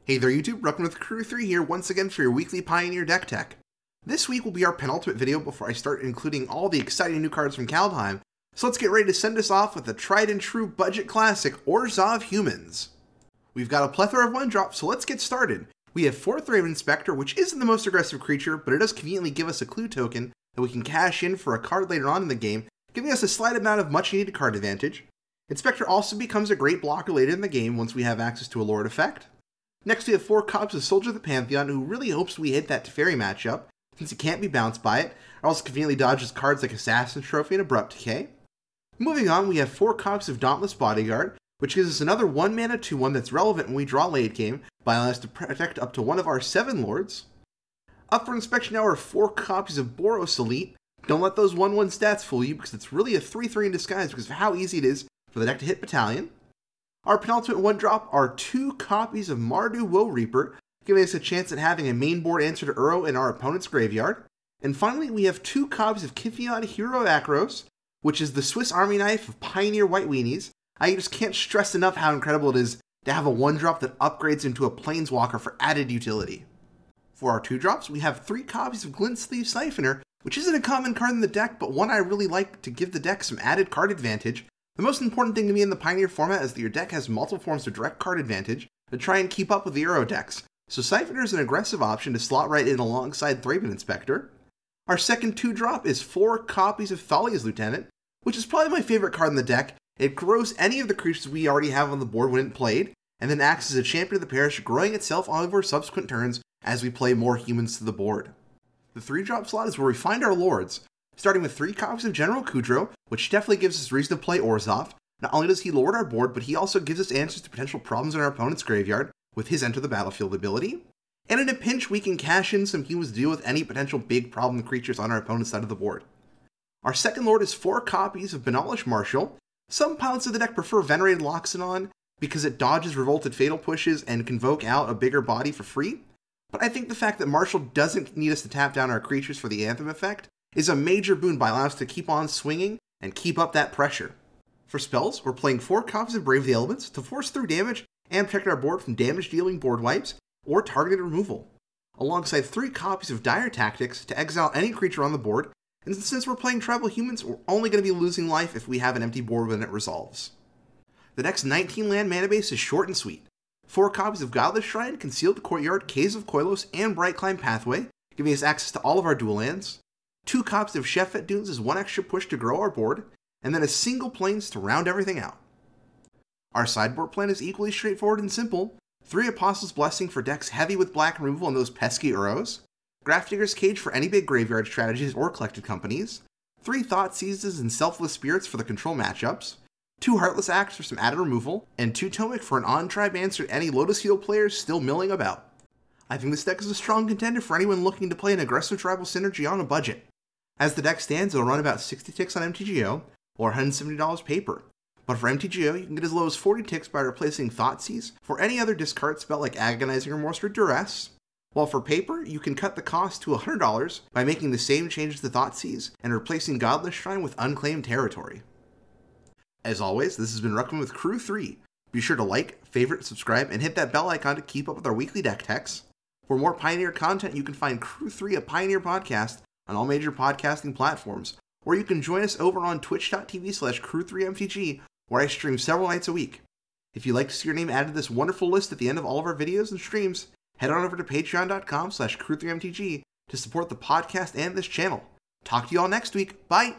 Hey there YouTube, Ruckman with Crew3 here once again for your weekly Pioneer deck tech. This week will be our penultimate video before I start including all the exciting new cards from Kaldheim, so let's get ready to send us off with the tried and true budget classic Orzhov Humans. We've got a plethora of 1-drops, so let's get started. We have 4th Raven Spectre, which isn't the most aggressive creature, but it does conveniently give us a clue token that we can cash in for a card later on in the game, giving us a slight amount of much needed card advantage. Inspector also becomes a great blocker later in the game once we have access to a Lord effect. Next we have 4 copies of Soldier of the Pantheon, who really hopes we hit that Teferi matchup, since it can't be bounced by it, or also conveniently dodges cards like Assassin's Trophy and Abrupt Decay. Moving on, we have 4 copies of Dauntless Bodyguard, which gives us another 1-mana 2/1 that's relevant when we draw late game, by allowing us to protect up to one of our 7 lords. Up for inspection now are 4 copies of Boros Elite. Don't let those 1/1 stats fool you, because it's really a 3/3 in disguise because of how easy it is for the deck to hit Battalion. Our penultimate 1-drop are 2 copies of Mardu Woe Reaper, giving us a chance at having a main board answer to Uro in our opponent's graveyard. And finally, we have 2 copies of Kithion Hero of Akros, which is the Swiss Army knife of Pioneer White Weenies. I just can't stress enough how incredible it is to have a 1-drop that upgrades into a Planeswalker for added utility. For our 2-drops, we have 3 copies of Glint Sleeve Siphoner, which isn't a common card in the deck, but one I really like to give the deck some added card advantage. The most important thing to me in the Pioneer format is that your deck has multiple forms of direct card advantage to try and keep up with the Euro decks, so Siphoner is an aggressive option to slot right in alongside Thraben Inspector. Our second 2-drop is 4 copies of Thalia's Lieutenant, which is probably my favorite card in the deck. It grows any of the creatures we already have on the board when it played, and then acts as a champion of the parish, growing itself over subsequent turns as we play more humans to the board. The 3-drop slot is where we find our lords, starting with 3 copies of General Kudro, which definitely gives us reason to play Orzhov. Not only does he lord our board, but he also gives us answers to potential problems in our opponent's graveyard with his Enter the Battlefield ability. And in a pinch, we can cash in some humans to deal with any potential big problem creatures on our opponent's side of the board. Our second lord is 4 copies of Benalish Marshal. Some pilots of the deck prefer Venerated Loxodon because it dodges Revolted Fatal Pushes and can convoke out a bigger body for free. But I think the fact that Marshal doesn't need us to tap down our creatures for the Anthem effect is a major boon by allowing us to keep on swinging and keep up that pressure. For spells, we're playing 4 copies of Brave the Elements to force through damage and protect our board from damage-dealing board wipes or targeted removal, alongside 3 copies of Dire Tactics to exile any creature on the board, and since we're playing Tribal Humans, we're only going to be losing life if we have an empty board when it resolves. The next 19-land mana base is short and sweet. 4 copies of Godless Shrine, Concealed Courtyard, Caves of Koilos, and Bright Climb Pathway, giving us access to all of our dual lands. 2 copies of Shefet Dunes is 1 extra push to grow our board, and then a single Plains to round everything out. Our sideboard plan is equally straightforward and simple. 3 Apostles' Blessing for decks heavy with black removal and those pesky Uros. Grafdigger's Cage for any big graveyard strategies or collected companies. 3 Thought Seizes and Selfless Spirits for the control matchups. 2 Heartless Acts for some added removal, and 2 Tomic for an on-tribe answer to any Lotus Field players still milling about. I think this deck is a strong contender for anyone looking to play an aggressive tribal synergy on a budget. As the deck stands, it'll run about 60 ticks on MTGO, or $170 paper. But for MTGO, you can get as low as 40 ticks by replacing Thoughtseize for any other discard spell like Agonizing Remorse or Duress. While for paper, you can cut the cost to $100 by making the same changes to Thoughtseize and replacing Godless Shrine with Unclaimed Territory. As always, this has been Ruckman with Crew3. Be sure to like, favorite, subscribe, and hit that bell icon to keep up with our weekly deck techs. For more Pioneer content, you can find Crew3 A Pioneer Podcast on all major podcasting platforms, or you can join us over on twitch.tv/Crew3MTG, where I stream several nights a week. If you'd like to see your name added to this wonderful list at the end of all of our videos and streams, head on over to patreon.com/Crew3MTG to support the podcast and this channel. Talk to you all next week. Bye!